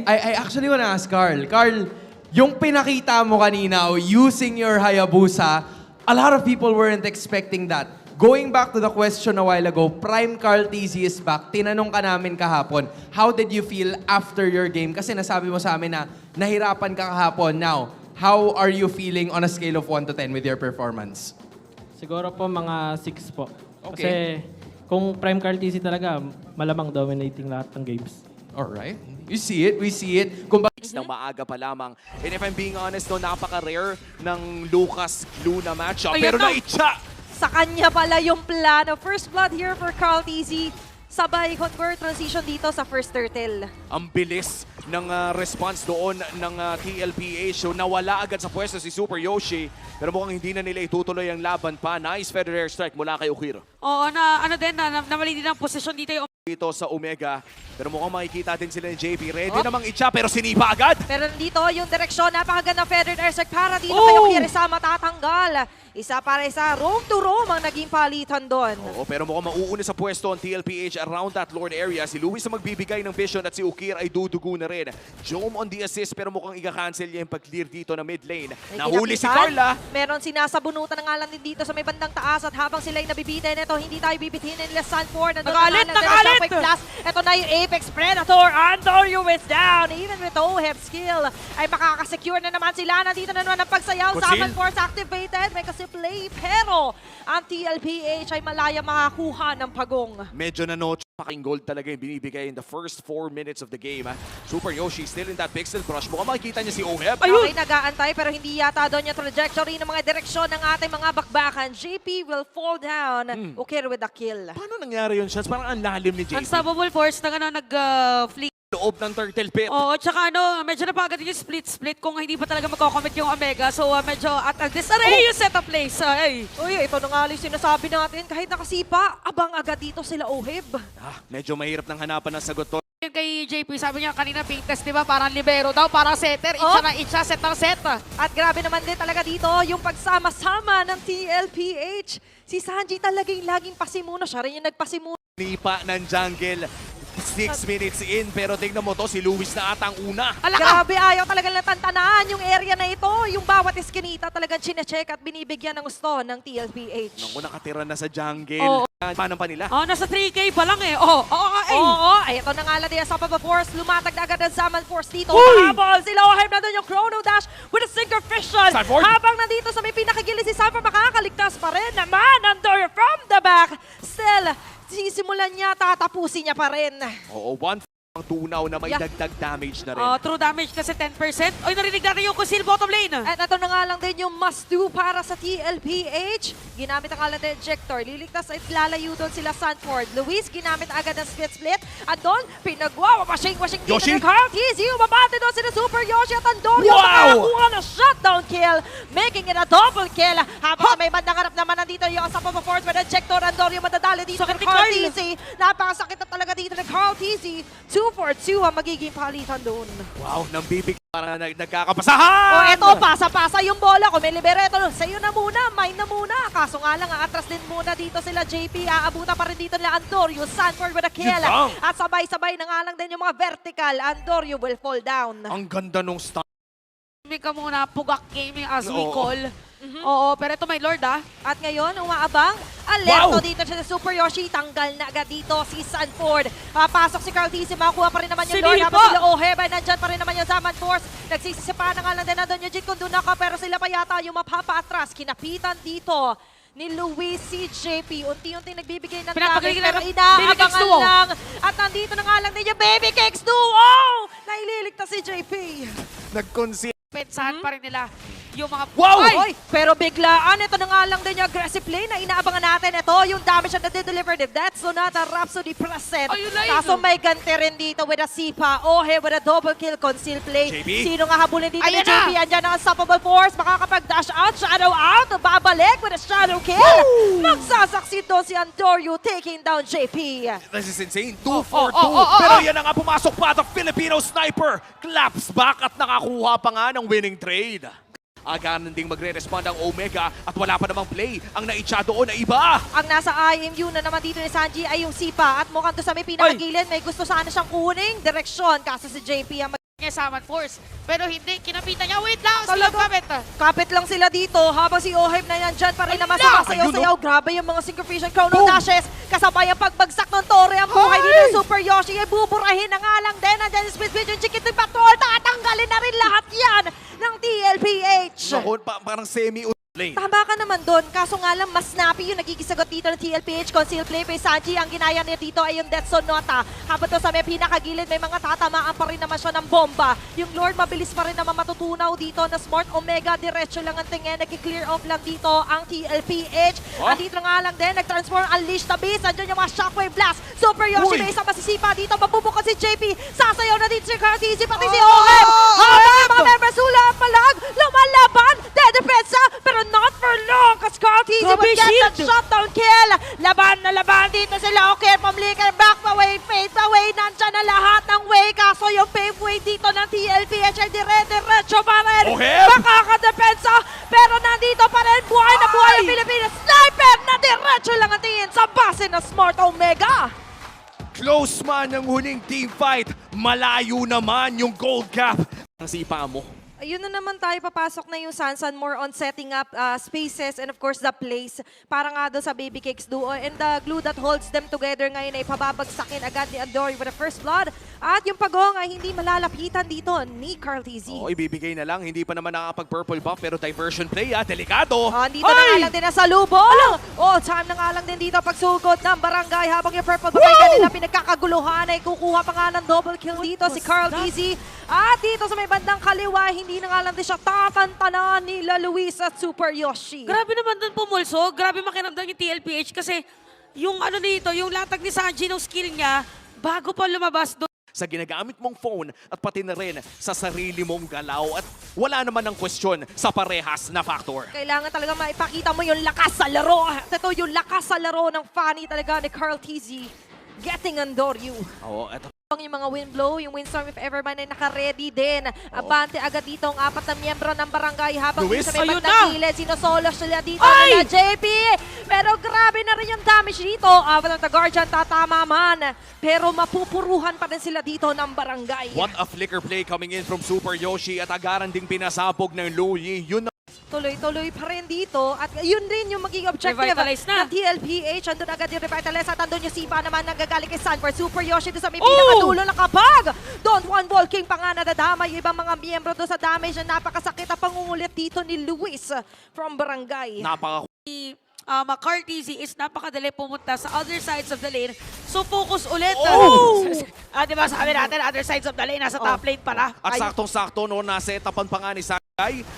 I actually wanna ask Carl. Carl, yung pinakita mo kanina, using your Hayabusa, a lot of people weren't expecting that. Going back to the question a while ago, Prime Carl TZ is back. Tinanong ka namin kahapon, how did you feel after your game? Kasi nasabi mo sa amin na nahirapan ka kahapon. Now, how are you feeling on a scale of 1 to 10 with your performance? Siguro po mga 6 po. Okay. Kasi kung Prime Carl TC talaga, malamang dominating lahat ng games. Alright. You see it, we see it. Kung Ng maaga pa lamang. And if I'm being honest, no, napaka-rare ng Lucas Luna matchup. Pero naitsa! Sa kanya pala yung plano. First blood here for Carl TZ. Sabay convert transition dito sa first turtle. Ang bilis ng response doon ng TLPH. So nawala agad sa pwesto si Super Yoshi. Pero mukhang hindi na nila itutuloy ang laban pa. Nice feather air strike mula kay Ukir. Oo, namali din ang posisyon dito yung Dito sa Omega. Pero mukhang makikita din sila ni JP. Ready namang itcha pero sinipa agad. Pero nandito yung direksyon, napakaganda feathered air strike para dito kay Ukir sa matatanggal. Isa para isa, roam to roam ang naging palitan doon. Oo, pero mukhang mauuna sa pwesto ang TLPH around that Lord area. Si Luis ang magbibigay ng vision at si Ukir ay dudugo na rin. Jome on the assist pero mukhang i-cancel niya yung pag-clear dito na mid lane. May Nahuli si kinapitan. Carla. Meron sinasabunutan ng alam din dito sa may bandang taas at habang sila ay nabibitin, ito hindi tayo bibitinin nila Sanford. Nagalit! Ito na yung Apex Predator. Andorio is down. Even with Oheb skill ay makakasecure na naman sila. Nandito na naman ang pagsayaw. Kusil. Summon Force activated. May kasi play. Pero ang TLPH ay malaya makakuha ng pagong. Medyo na no fucking gold talaga yung binibigay in the first 4 minutes of the game. Super Yoshi still in that pixel crush. Mukhang makikita niya si Oheb. Okay, nag-aantay pero hindi yata doon yung trajectory ng mga direksyon ng ating mga bakbakan. JP will fall down. Ukir with a kill. Paano nangyari yun, Shots? Parang ang lalim ni JP. unstoppable force na nag-flick. Loob ng turtle pit. Oo, tsaka medyo napagod yung split kung hindi pa talaga magko-commit yung Omega. So medyo at disarray yung setup plays. Uy, ito na nga yung sinasabi natin. Kahit nakasipa, abang agad dito sila Oheb. Medyo mahirap ng hanapan ng sagot to. Yung kay JP, sabi niya kanina pink test, di ba? Parang libero daw, parang setter. Itcha na itcha, set ng set. At grabe naman din talaga dito yung pagsama-sama ng TLPH. Si Sanji talagang laging pasimuno. Siya rin yung nagpasimuno. Nipa ng jungle. 6 minutes in, pero tingnan mo to, si Luis na atang una. Grabe, ayaw talagang natantanaan yung area na ito. Yung bawat iskinita talagang chinecheck at binibigyan ng gusto ng TLPH. Naku, nakatira na sa jungle. Oo. Paano pa nila? Nasa 3K pa lang eh. Ay, ito na nga lang din sa Papa Force. Lumatag na agad ang Zaman Force dito. Mahabol sila. Oheb na doon yung Chrono Dash with a Synchrovision. Sanford. Habang nandito sa may pinakagilid si Sanford, makakaligtas pa rin naman. Andor from the back. Still, sisimulan niya, tatapusin niya pa rin. Oo, ang tunaw na may dagdag damage na rin. True damage kasi 10%. Oy, narinig natin yung Kusil bottom lane. At ito na nga lang din yung must-do para sa TLPH. Ginamit ang kalan na ejector. Liligtas at lalayo doon sila Sanford. Luis, ginamit agad ang split. At doon, pinagwa, washing dito Yoshi? ng Carl TZ. Umabate doon sila Super Yoshi at Andorio. Wow! Makakuha na shutdown kill, making it a double kill. Habang sa may bandang harap naman nandito yung sa Papa Force with ejector. Andorio madadali dito Sakit ng ni Carl Carl. TZ. Napakasakit na talaga dito ng Carl TZ. 2-for-2 ang magiging palitan doon. Wow, nang bibig para nagkakapasahan! Eto, pasa-pasa yung bola. Kung may liberato, sa'yo na muna, mine na muna. Kaso nga lang, atras din muna dito sila JP. Aabutan pa rin dito nila Andorio. Sanford with a kill. Yun lang. At sabay-sabay na nga lang din yung mga vertical. Andorio will fall down. Ang ganda nung stun. Gaming ka muna, Pugak Gaming as we Oo. call. Oo, pero ito may Lord At ngayon, umaabang. Alerto Wow! dito siya sa Super Yoshi. Tanggal na agad dito si Sanford. Papasok si Carl TZ. Makakuha pa rin naman yung Lord. Sinipa! Habang sila Oheb. Nandyan pa rin naman yung Zaman Force. Nagsisisipa na nga lang din na doon yung Jit kung doon ako. Pero sila pa yata yung mapapa-atras. Kinapitan dito ni Luis si JP. Unti-unti nagbibigay ng Pinapagaling damage. Pero nila. Baby Cakes inaabangan duo. lang. At nandito na nga lang din yung Baby Cakes Duo. Naililigtas si JP. Nag-concede. Pensahan pa rin nila yung mga... Wow! Ay, pero biglaan, ito na nga lang din yung aggressive play na inaabangan natin. Ito, yung damage na delivered. That's Sonata Rhapsody present. Ay, yun lang. Kaso may ganti rin dito with a Sipa. Ohe with a double kill, conceal play. JP? Sino nga habulin dito ni Ayan na! JP? Andyan ang Unstoppable Force. Makakapag-dash out, shadow out. Babalik with a shadow kill. Magsasucceed doon si Andorio taking down JP. This is insane. 2 for 2. oh. Pero yan na nga, pumasok pa the Filipino sniper. Claps back at nakakuha pa nga ng winning trade. Agaran ding magre-respond ang Omega at wala pa namang play. Ang naitsa doon na iba. Ang nasa IMU na naman dito ni Sanji ay yung Sipa. At mukhang doon sa may pinakagilid, may gusto sana siyang kuning direksyon. Kaso si JP ang niya Summon Force. Pero hindi, kinapitan niya. Wait lang, Talaga? Skill Kapit. Kapit lang sila dito habang si Oheb na nandyan pa rin naman Ala! sumasayaw-sayaw. Grabe yung mga Synchrofusion Chrono Dashes. Kasabay ang pagbagsak ng Torre. Ang buhay dito ng Super Yoshi ay buburahin na nga lang din. Nandyan yung Split Vision Chicken Patrol. Tatanggalin na rin lahat yan ng TLPH. Naku, parang semi-lane. Tama ka naman doon. Kaso nga lang, mas snappy yung nagigisagot dito ng TLPH. Conceal play kay Sanji. Ang ginaya niya dito ay yung Death Sonata. Habang to sa may pinakagilid, may mga tatamaan pa rin naman siya ng bomba. Yung Lord, mabilis pa rin naman matutunaw dito na Smart Omega. Diretso lang ang tingin. Nag-clear off lang dito ang TLPH. Huh? Andito nga lang din. Nag-transform Unleash the Beast. Andyan yung mga Shockwave Blast. Super Yoshi Uy! na isang masisipa dito. Mabubukod si JP. Sasayaw na dito si Cartesi. Pati si Oheb. Habang yung mga members hula palag. Lumalaban. Dedepensa. Pero not for long. Kasi Cartesi Grabe, would get that shield. shutdown kill. Laban na laban dito sila. Okay, pamlikan. Back pa way. Fade pa way. Nandyan na lahat ng way. Kaso yung pave way dito ng TLPH ay dire-diretso pa rin. Oheb! Makakadepensa. Pero nandito pa rin. Buhay na buhay ang Pilipinas. Sniper na diretso lang ang tingin sa base ng Smart Omega. Close man ang huling team fight. Malayo naman yung gold cap. Ang sipa mo. Ayun na naman tayo, papasok na yung Sansan more on setting up spaces and of course the place para nga doon sa Baby Cakes duo. And the glue that holds them together ngayon ay pababagsakin agad ni Andori with the first blood. At yung pagong ay hindi malalapitan dito ni Cartesi. Oo, ibibigay na lang. Hindi pa naman nakakapag-purple buff pero diversion play delikado. Dito na nga lang din nasa lubong. Time na nga lang din dito pagsugod ng barangay habang yung purple buff ay kanila pinagkakaguluhan ay kukuha pa nga ng double kill dito si Cartesi. At dito sa may bandang kaliwa, hindi na nga lang din siya tatantanan nila Luis at Super Yoshi. Grabe naman doon pumulso. Grabe makiramdam yung TLPH kasi yung ano dito, yung latag ni Sanji ng skill niya, bago pa lumabas doon. Sa ginagamit mong phone at pati na rin sa sarili mong galaw at wala naman ng question sa parehas na factor. Kailangan talaga maipakita mo yung lakas sa laro. At ito yung lakas sa laro ng Fanny talaga ni Cartesi. Getting Andoryu. Oo, eto. Yung mga Windblow, yung Windstorm if ever man ay naka-ready din. Abante agad dito ang apat na miyembro ng barangay habang Luis, sa may ayun bandang na! gilid, sinosolo sila dito Ay! nila JP. Pero grabe na rin yung damage dito. Avalanche the Guardian tatama man. Pero mapupuruhan pa rin sila dito ng barangay. What a flicker play coming in from Super Yoshi at agaran ding pinasabog ng Louie. Yun na. Tuloy-tuloy pa rin dito. At yun rin yung magiging objective Revitalize na. ng TLPH. Andun agad yung Revitalize at andun yung Sipa naman nanggagaling kay Sanford. Super Yoshi doon sa may pinakadulo na kapag Don't One Ball King pa nga nadadama yung ibang mga miyembro doon sa damage na napakasakit ang pangungulit dito ni Luis from Barangay. Napaka Cartesi is napakadali pumunta sa other sides of the lane. So focus ulit. Oh! Diba sabi natin, other sides of the lane, nasa top lane pala. At saktong-sakto no, nasa-etapan pa nga ni Sanjay.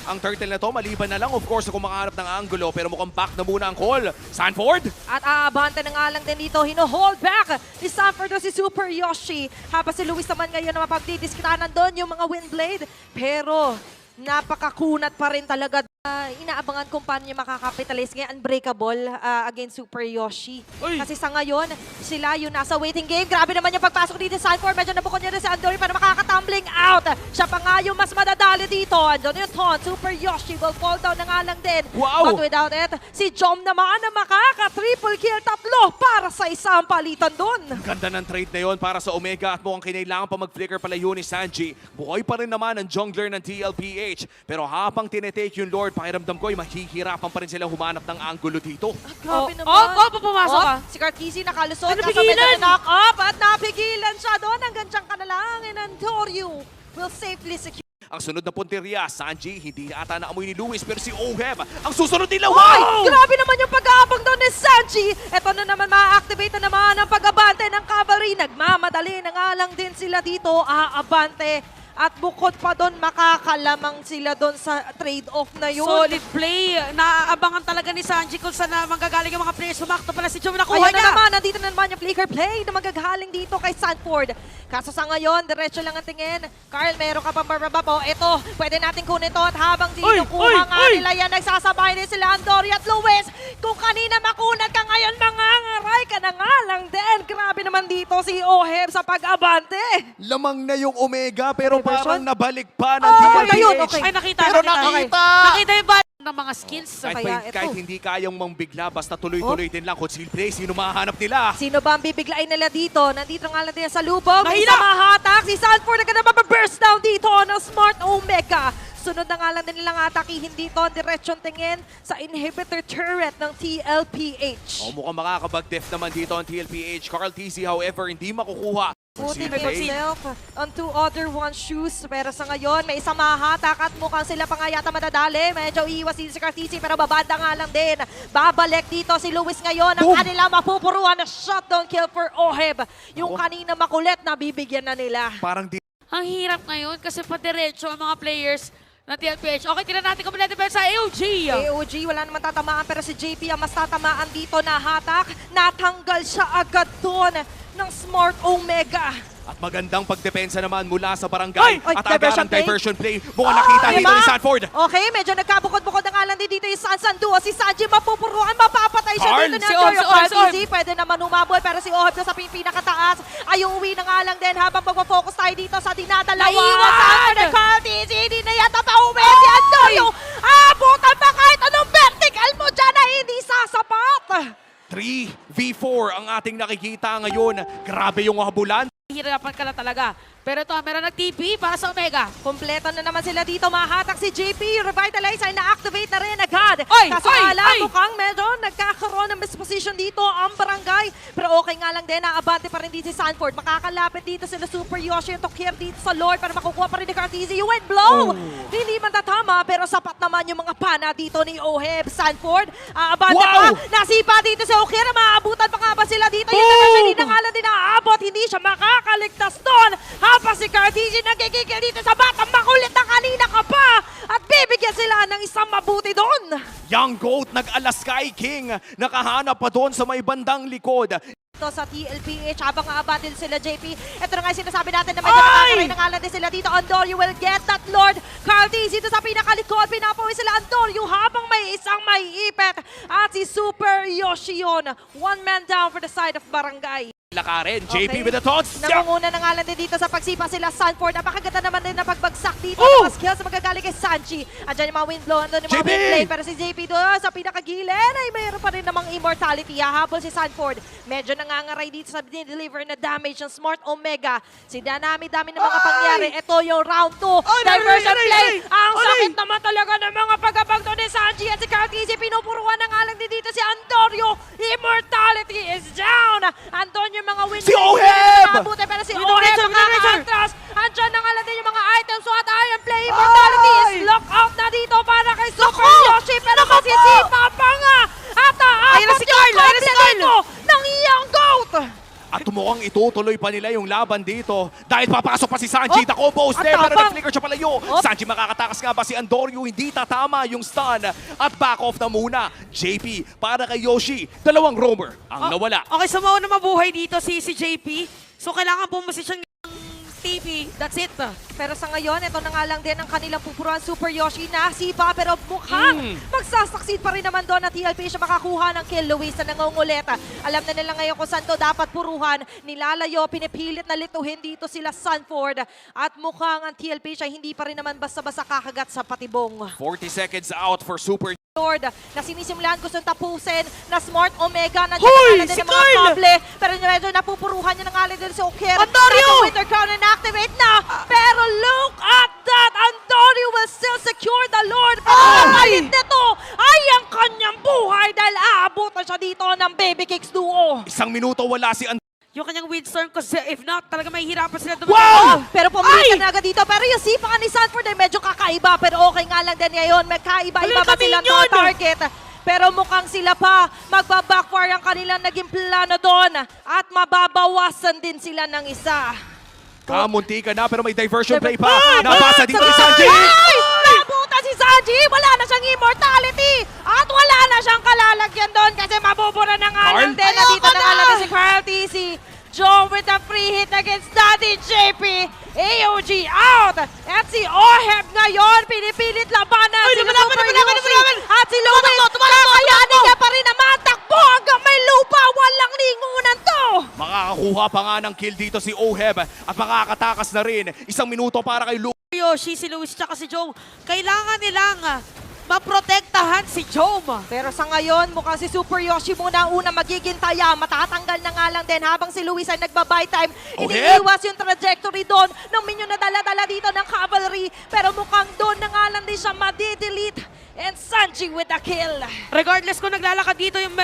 Ang turtle na to, maliban na lang of course kung makahanap ng angulo. Pero mukhang back na muna ang call. Sanford! At aabante na nga lang din dito, hino-hold back ni Sanford o si Super Yoshi. Habang si Luis naman ngayon na mapagdidiskitanan doon yung mga Windblade. Pero napakakunat pa rin talaga. Inaabangan kung paano niya makakapitalize ngayon Unbreakable against Super Yoshi. Uy! Kasi sa ngayon, sila yung nasa waiting game. Grabe naman yung pagpasok dito sa Sanford. Medyo nabukod niya rin si Andori para makakatumbling out. Siya pa nga yung mas madadali dito. Andun yung Ton, Super Yoshi will fall down na nga lang din. Wow! But without it, si Jom naman na makaka-triple kill, tatlo para sa isang palitan doon. Ganda ng trade na yon para sa Omega at mukhang kinailangan pa mag-flicker pala yun ni Sanji. Buhay pa rin naman ang jungler ng TLPH. Pero habang tinetake yung Lord, pakiramdam ko ay mahihirapan pa rin sila humanap ng angulo dito. Grabe naman. Pumasok ka. Si Cartesi nakalusot. Ano, Kaso pigilan? medyo knock up at napigilan siya doon. Hanggang dyan ka na lang. And Andoryu will safely secure. Ang sunod na punteriya, Sanji, hindi ata naamoy ni Luis pero si Oheb, ang susunod nila, Ay, wow! grabe naman yung pag-aabang doon ni Sanji. Ito na naman, ma-activate na naman ang pag-abante ng cavalry. Nagmamadali na nga lang din sila dito. Aabante. At bukod pa doon, makakalamang sila doon sa trade-off na yun. Solid play. Naaabangan talaga ni Sanji kung saan manggagaling yung mga players. Sumakto pala si Jom, nakuha Ayun niya. na naman, nandito na naman yung flicker play na magagaling dito kay Sanford. Kaso sa ngayon, diretso lang ang tingin. Carl, meron ka pang barbabapo. Ito, pwede natin kunin ito at habang dinukuha nga nila yan, nagsasabay din sila Andori at Luis. Kung kanina makunat ka ngayon, mangangaray ka na nga lang din. Grabe naman dito si Oheb sa pag-abante. Lamang na yung Omega pero Diversion? parang nabalik pa ng Oh, TLPH. ayun, okay. Ay, nakita. Pero nakita. nakita! Nakita yung ball. ng mga skills. Kahit hindi kayang mangbigla, basta tuloy-tuloy din lang. Conceal play, sino mahanap nila? Sino ba ang bibiglain nila dito? Nandito nga lang din sa lubog. May Mahina! isa mahatak. Si Sanford na burst down dito ng Smart Omega. Sunod na nga lang din nilang atakihin dito. Diretsyon tingin sa inhibitor turret ng TLPH. Mukhang makakabag-def naman dito ang TLPH. Carl TZ, however, hindi makukuha. Putting Conceal play. himself on two other one shoes. Pero sa ngayon, may isang mahatak at mukhang sila pa nga yata madadali. Medyo iiwas din si Cartesi pero babanda nga lang din. Babalik dito si Luis ngayon. Ang kanila mapupuruan na shutdown kill for Oheb. Yung kanina makulit na bibigyan na nila. Parang di Ang hirap ngayon kasi pa-diretso ang mga players ng TLPH. Okay, tira natin kung defense sa AOG. AOG, wala naman tatamaan pero si JP ang mas tatamaan dito na hatak. Natanggal siya agad doon ng Smart Omega. At magandang pagdepensa naman mula sa barangay. Ay, At agad ang diversion play. diversion play. Mukhang nakita dito diba? ni Sanford. Okay, medyo nagkabukod-bukod na nga lang din dito yung Sansan Duo. Si Sanji mapupuruan, mapapatay siya Carl! dito ni Si Antonio Orb, si Orb, si Cartesi. Pwede naman umabol pero si Oheb na sa pinakataas ay uuwi na nga lang din habang magpo-focus tayo dito sa dinadalawa. Naiwan! Sanford na Cartesi, hindi na yata pauwi si Antonio. Abutan pa kahit anong vertical mo dyan na hindi sasapat. 3v4 ang ating nakikita ngayon. Grabe yung habulan. Hirapan ka na talaga. Pero ito, meron nag-TP para sa Omega. Kompleto na naman sila dito. Mahatak si JP. Revitalize ay na-activate na rin agad. Oy! Kaso Oy! alam, Oy! mukhang medyo nagkakaroon ng misposition dito ang barangay. Pero okay nga lang din. Naabante pa rin dito si Sanford. Makakalapit dito sila Super Yoshi at Tokir dito sa Lord para makukuha pa rin ni Cartesi. You went blow! Hindi man tatama pero sapat naman yung mga pana dito ni Oheb. Sanford, aabante Wow! pa. Nasipa dito si Okir. Maabutan pa nga ba sila dito? Yung hindi na nga lang din naaabot. Hindi siya makakaligtas doon. Habang si Cartesi nagkikikil dito sa batang makulit na kanina ka pa. At bibigyan sila ng isang mabuti doon. Young Goat nag-alas Sky King. Nakahanap pa doon sa may bandang likod. Ito sa TLPH habang aabatin sila JP. Ito na nga yung sinasabi natin na medyo nakakaray na ngalan din sila dito. Andorio will get that Lord. Cartesi dito sa pinakalikod. Pinapawin sila Andorio habang may isang may ipet. At si Super Yoshi yun. One man down for the side of Barangay. Lakarin, JP Okay. with the tots. Nangunguna na nga lang din dito sa pagsipa sila Sanford. Napakaganda naman din na pagbagsak dito. Mga skills na magagaling kay Sanchi. Andyan yung mga windblow, andun yung mga JP! windplay. Pero si JP doon sa pinakagilid ay mayroon pa rin namang immortality. Hahabol si Sanford. Medyo nangangaray dito sa deliver na damage ng Smart Omega. Si dami-dami ng mga pangyari. Ito yung round 2. Diversion play. Ang sakit naman talaga ng mga pagkabagto ni Sanchi at si Cartesi. Pinupuruan na nga lang din dito si Andorio. Immortality is down. Andun yung mga windplay. Si Oheb! Nakabuti, pero si Oheb nakaka-atras. Andyan na nga lang din yung mga items. So at Iron Play Immortality is locked out na dito para kay Super Yoshi. Pero masisipa pa nga. At aabot yung kompleto ng iyang goat. At tumukhang itutuloy pa nila yung laban dito dahil papasok pa si Sanji. The combo is At there pero tapang. nag-flicker siya palayo. Sanji makakatakas nga ba si Andorio? Hindi tatama yung stun at back off na muna. JP para kay Yoshi. Dalawang roamer ang nawala. Okay, so mauna mabuhay dito si JP. So kailangan pumasisyon ng TP. That's it. Pero sa ngayon, ito na nga lang din ang kanilang pupuruan. Super Yoshi na sipa pero mukhang magsasucceed pa rin naman doon na TLP siya makakuha ng kill. Luis na nangunguleta. Alam na nila ngayon kung saan to dapat puruhan. Nilalayo, pinipilit na lituhin dito sila Sanford. At mukhang ang TLP siya hindi pa rin naman basta-basta kakagat sa patibong. 40 seconds out for Super Lord, na sinisimulan gusto tapusin na Smart Omega. Nandiyan na nga din si ang mga Carl! kable. Pero medyo napupuruhan niya na nga din si Okir. Antonio! Winter Crown and-activate na. Pero look at that! Antonio will still secure the Lord. Pero ang palit nito ay ang kanyang buhay dahil aabutan siya dito ng Baby Kicks duo. Isang minuto wala si Andorio. Yung kanyang windstorm kasi if not, talaga may hirapan sila Wow! Pero pumilitan na agad dito. Pero yung sipa ka ni Sanford ay medyo kakaiba. Pero okay nga lang din ngayon. Magkaiba-iba ba silang target? Pero mukhang sila pa magbabackfire ang kanilang naging plano doon. At mababawasan din sila ng isa. Kamunti ka na pero may diversion play pa. Ay! Nabasa dito ni Sanji. Ay! Nabutan si Sanji! Wala na siyang immortality! At wala na siyang kalalagyan doon kasi mabubura na nga lang Carl? din. Nandito na nga lang din si Carl TC. Joe with a free hit against Daddy JP. AOG out! At si Oheb ngayon, pinipilit labanan. Si Super Yoshi at si Louie. Kakayanin niya pa rin naman. Takbo hanggang may lupa. Walang lingunan to. Makakakuha pa nga ng kill dito si Oheb at makakatakas na rin. Isang minuto para kay Lu. Yoshi, si Luis, tsaka si Joe. Kailangan nilang maprotektahan si Jom. Pero sa ngayon, mukhang si Super Yoshi muna ang una magiging taya. Matatanggal na nga lang din habang si Luis ay nagba-buy time. Iniiwas yung trajectory doon ng minion na dala-dala dito ng Cavalry. Pero mukhang doon na nga lang din siya madidelete. And Sanji with a kill. Regardless kung naglalakad dito yung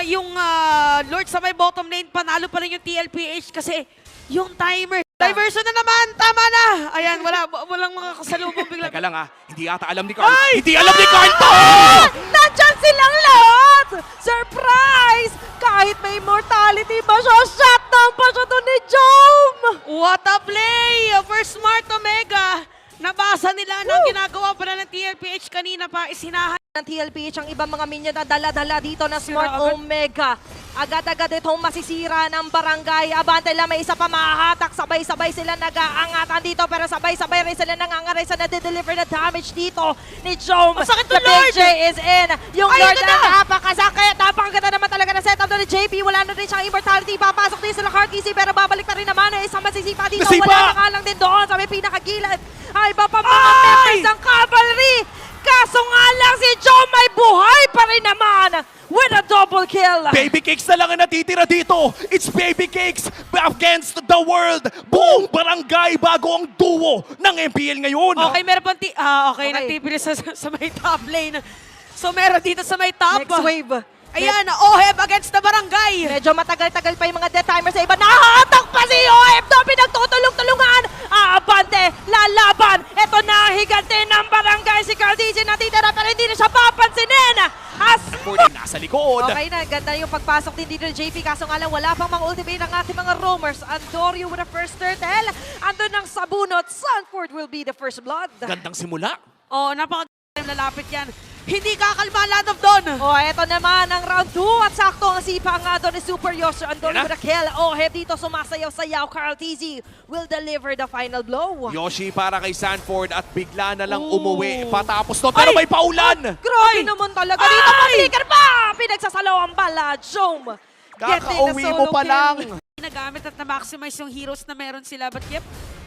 Lord sa may bottom lane, panalo pa rin yung TLPH kasi yung timer. Diversion na naman! Tama na! Ayan, walang mga kasalubong bigla. Teka lang hindi ata alam ni Carl. Hindi alam ni Carl to! Nandyan silang lahat! Surprise! Kahit may immortality ba siya, shutdown pa siya doon ni Jom! What a play for Smart Omega! Nabasa nila na ang ginagawa pa ng TLPH kanina pa, isinahan ng TLPH ang ibang mga minion na dala-dala dito na Smart Sira agad. Omega. Agad-agad itong masisira ng barangay. Abante lang, may isa pa mahahatak. Sabay-sabay sila nag-aangatan dito pero sabay-sabay rin sila nangangaray sa nade-deliver na damage dito ni Jom. Masakit to, The Lord! Big J is in. Yung Ay, Lord ito na na! napakasakit. Napakaganda naman talaga na setup doon ni JP. Wala na rin siyang immortality. Papasok din sila Heart Easy pero babalik pa rin naman. Isang masisipa dito. Nasipa! Wala na nga lang din doon sa may pinakagilid. Ay, iba pa mga Ay! members ng Cavalry. Kaso nga lang si Jom may buhay pa rin naman with a double kill. Baby Cakes na lang ang natitira dito. It's Baby Cakes against the world. Buong barangay bago ang duo ng MPL ngayon. Okay, meron pang Okay. nagtipilis sa may top lane. So meron dito sa may top. Next wave. Ayan, Oheb against the barangay. Medyo matagal-tagal pa yung mga death timers sa iba. Nahahatak pa si OF doon. Pinagtutulong-tulungan. Abante, lalaban. Ito na ang higante ng barangay. Si Carl DJ natitira pero hindi na siya papansinin. Ford nasa likod. Okay na, ganda yung pagpasok din dito ng JP. Kaso nga lang, wala pang mga ultimate ng ating mga roamers. Andorio with the first turtle. Andun ng sabunot. Sanford will be the first blood. Gandang simula. Oh, lalapit yan. Hindi kakalma Land of Dawn. Oh, eto naman ang round 2 at sakto ang sipa nga doon ni Super Yoshi. Andun Yan na. with a kill. Oheb dito sumasayaw-sayaw. Carl TZ will deliver the final blow. Yoshi para kay Sanford at bigla na lang umuwi. Patapos to pero may paulan. Grabe naman talaga. Dito pa-flicker pa! Pinagsasalaw ang bala. Jom. Kakauwi mo pa lang. Nagamit at na-maximize yung heroes na meron sila. But yep,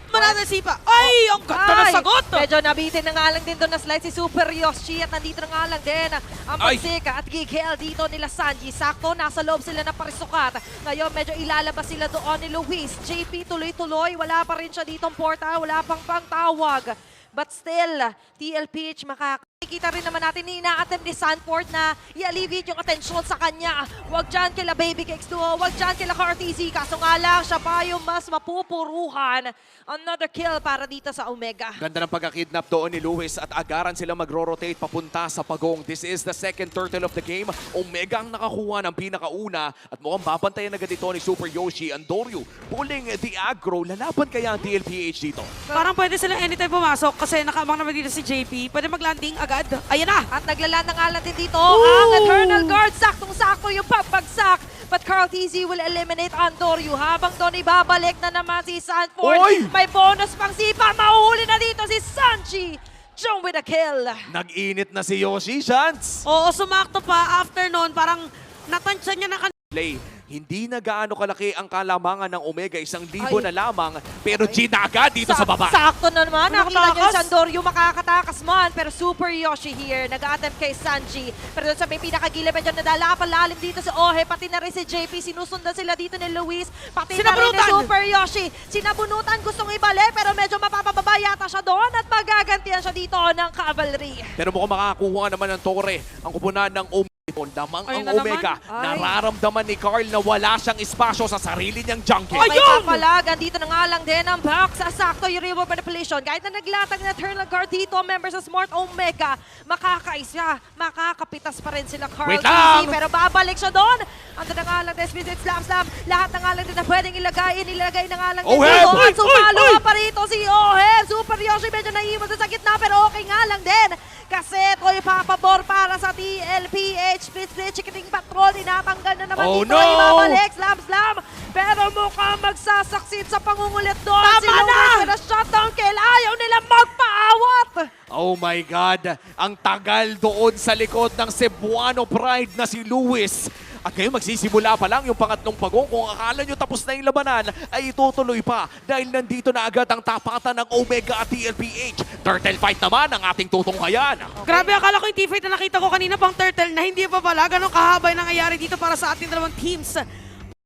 mananasipa. Ay, ang ganda ng sagot. Medyo nabitin na nga lang din doon na slide si Super Yoshi at nandito na nga lang din ang Ay. pagsika at gigil dito nila Sanji. Sakto, nasa loob sila ng parisukat. Ngayon, medyo ilalabas sila doon ni Luis. JP tuloy-tuloy, wala pa rin siya ditong porta, wala pang pangtawag. But still, TLPH makikita rin naman natin ina-attempt ni Sanford na i-alleviate yung attention sa kanya. Huwag dyan kila Baby Cakes Duo, huwag dyan kila Cartezy. Kaso nga lang, siya pa yung mas mapupuruhan. Another kill para dito sa Omega. Ganda ng pagkakidnap doon ni Luis at agaran sila mag-rotate papunta sa pagong. This is the second turtle of the game. Omega ang nakakuha ng pinakauna at mukhang babantayan agad ito ni Super Yoshi. Andorio pulling the aggro. Lalaban kaya ang TLPH dito? Parang pwede silang anytime pumasok kasi nakaabang naman dito si JP. Pwede mag-landing agad. Ayan na. At naglalanda nga lang din dito ang Eternal Guard. Saktong-sakto yung pagbagsak. But Carl TZ will eliminate Andorio. Habang doon ibabalik na naman si Sanford. Oy! May bonus pang sipa. Mahuhuli na dito si Sanji. Jom with a kill. Nag-init na si Yoshi, Chance. Oo, sumakto pa. After nun, parang natansya niya na Play. Hindi na gaano kalaki ang kalamangan ng Omega. 1,000 Ay. na lamang. Pero G na agad dito sa baba. Sakto na naman. Nakita niyo Nakatakas. si Andorio makakatakas man. Pero Super Yoshi here. Nag-attempt kay Sanji. Pero doon sa may pinakagilid, medyo nadala pa lalim dito si Ohe. Pati na rin si JP. Sinusundan sila dito ni Luis. Pati na rin ni Sinabunutan. Super Yoshi. Sinabunutan. Gustong ibalik. Pero medyo mapapababa yata siya doon. At magagantihan siya dito ng Cavalry. Pero mukhang makakuha naman ng Torre ang kupunan ng Omega. Damang Ayun ang na Omega. naman. Ay. Nararamdaman ni Carl na wala siyang espasyo sa sarili niyang jungle. May papalag. Andito na nga lang din ang box. Sakto yung reward manipulation. Kahit na naglatag na Eternal Guard dito, members sa Smart Omega, makakaisa, makakapitas pa rin sila Carl Wait lang! TZ. Pero babalik siya doon. Ando na nga lang din, Spirit Slam. Lahat na nga lang din na pwedeng ilagay na nga lang din Oheb! dito. Uy! At sumalo pa rito si Oheb. Super Yoshi medyo naiwan sa gitna pero okay nga lang din. Kasi ito ipapabor para sa TLPH. Split Chicketing Patrol. Tinatanggal na naman Oh, dito. no! Ibabalik. Slam. Pero mukhang magsasaksid sa pangungulit doon. Tama Si Luis na! with a shutdown kill. Ayaw nila magpaawat. Oh my God! Ang tagal doon sa likod ng Cebuano Pride na si Luis. At ngayon magsisimula pa lang yung pangatlong pagong. Kung akala nyo tapos na yung labanan, ay itutuloy pa. Dahil nandito na agad ang tapatan ng Omega at TLPH. Turtle fight naman ang ating tutunghayan. Grabe, akala ko yung team fight na nakita ko kanina pang turtle na hindi pa pala. Ganun kahaba yung nangyayari dito para sa ating dalawang teams.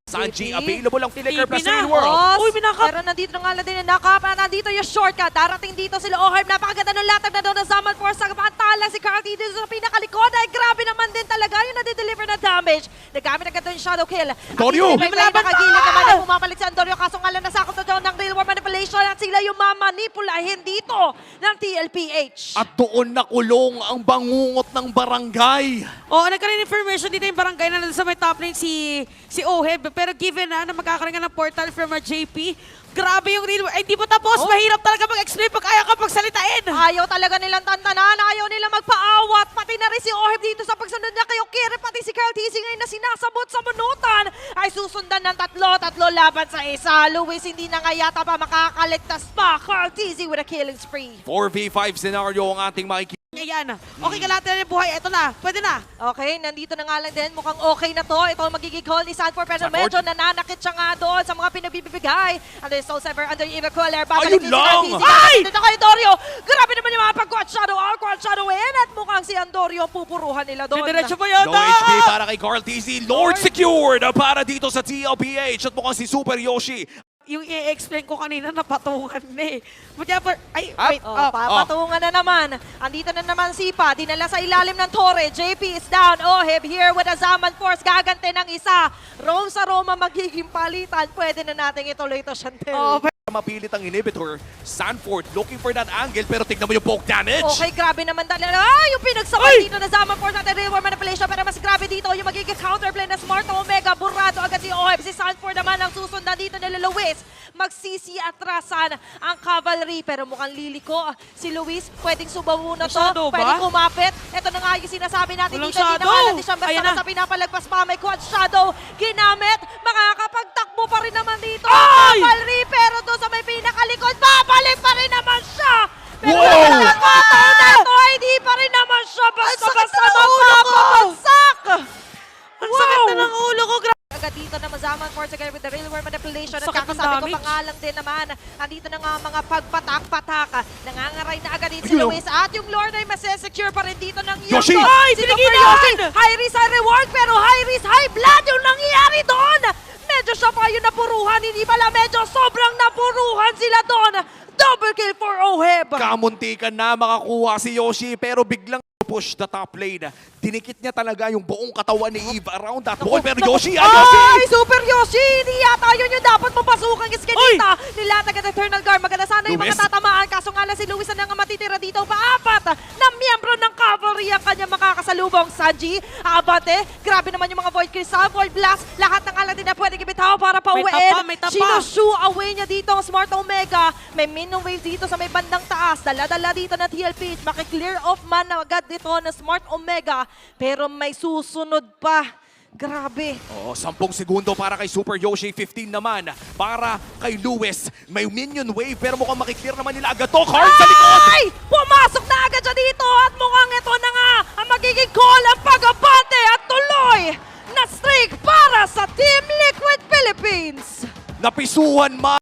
Sanji, JP. available ang Flicker plus JP na. Real World. Boss, Uy, binakap. pero nandito na nga lang din yung nakap. Nandito yung shortcut. Darating dito sila Oheb. Napakaganda ng latag na doon ng Zaman Force. Pantalang si Carty dito sa pinakalikod. Ay, grabe naman din talaga yung nade-deliver na damage. Nagamit agad doon yung shadow kill. Antonio! May nakagilid naman na pumapalit si Antonio. Kaso nga lang nasakot na doon ng real world manipulation. At sila yung mamanipulahin dito ng TLPH. At doon nakulong ang bangungot ng barangay. Oo, nagkaroon information dito yung barangay na nandun sa may top lane si Oheb. Pero given na magkakaroon nga ng portal from a JP, grabe yung real. Ay, di pa tapos. Mahirap talaga mag-explain pag ayaw ka pagsalitain. Ayaw talaga nilang tantanan, ayaw nila magpaawat, pati na rin si Oheb dito sa pagsunod niya kay Okiri, pati si Carl Tizzy ngayon na sinasabot sa bunutan, ay susundan ng tatlo laban sa isa. Luis hindi na nga yata pa makakaligtas pa. Carl Tizzy with a killing spree. 4v5 scenario ang ating makikita. Ayan. Okay, kalahati na yung buhay. Ito na. Pwede na. Okay, nandito na nga lang din. Mukhang okay na to. Ito ang magiging call ni Sanford, pero Sanford? medyo nananakit siya nga doon sa mga pinabibigay. Under Soul Sever, under Eva Cooler. Ayun lang! Ay! Dito kay Dorio! Grabe naman yung mga pag-quad shadow out, quad shadow in. At mukhang si Andorio pupuruhan nila doon. Diretso pa yata. Low HP para kay Carl TZ. Lord secured para dito sa TLPH. At mukhang si Super Yoshi. Yung i-explain ko kanina napatungan na eh. Ay, Ah, wait. Oh, Oh, papatungan na naman. Andito na naman si Pa. Dinala sa ilalim ng Torre. JP is down. Oheb here with a Zaman Force. Gagante ng isa. Rome sa Roma magiging palitan. Pwede na nating ituloy ito, Chantel. oh, Mapilit ang inhibitor. Sanford looking for that angle pero tignan mo yung poke damage. Okay, grabe naman talaga. Yung pinagsabay dito na Zaman Force natin. Real War Manipulation. Pero mas grabe dito yung magiging counterplay na Smart Omega. Burrado agad si Oheb. Si Sanford naman ang susundan dito nila Luis. Magsisi-atrasan ang cavalry. Pero mukhang liliko. Si Luis, pwedeng subawo na to. Shadow ba? Pwedeng kumapit. Ito na nga yung sinasabi natin Walang dito. Hindi shadow. na nga natin siyang Ayan basta na. sa pinapalagpas pa. May quad shadow. Ginamit. Makakapagtakbo pa rin naman dito. Ay! Ang cavalry. Pero doon sa may pinakalikod, babalik pa rin naman siya. Pero Wow! nakakataon na ito, hindi pa rin naman siya basta-basta ng ulo ko! mapapabagsak. ang sakit na ng ulo ko. Agad dito na Zaman Force again with the real world manipulation. At Sakit ng kakasabi ko damage. pa nga lang din naman, andito na nga mga pagpatak-patak. Nangangaray na agad din si Ayun, oh. Luis. At yung Lord ay masesecure pa rin dito ng Yoshi! Yoko. Ay, Si Super pinigilan! Yoshi! High risk, high reward, pero high risk, high blood yung nangyayari doon! Medyo siya pa yung napuruhan, hindi pala medyo sobrang napuruhan sila doon. Double kill for Oheb. Kamuntikan na makakuha si Yoshi pero biglang push the top lane. Dinikit niya talaga yung buong katawan ni Eve around that wall. Pero Yoshi, Ay, Yoshi! Super Yoshi! Hindi yata yun yung dapat mapasukang iskinita. Nilatag at Eternal Guard. Maganda sana yung Luis? mga tatamaan. Kaso nga lang si Luis na nga matitira dito. Paapat na miyembro ng cavalry ang kanya makakasalubong. Sanji, Abate, grabe naman yung mga Void Crystal, Void Blast. Lahat ng alam din na pwede ibitaw para pauwiin. May tapa. Sinushoe away niya dito ang Smart Omega. May minimum wave dito sa may bandang taas. Dala-dala dito na TLP. Maki-clear off man na agad dito na Smart Omega. Pero may susunod pa. Grabe. Oh, 10 segundo para kay Super Yoshi, 15 naman para kay Luis. May minion wave pero mukhang makiklear naman nila agad to. Card sa likod! Ay! Pumasok na agad siya dito at mukhang ito na nga ang magiging call ang pag-abante at tuloy na streak para sa Team Liquid Philippines. Napisuhan man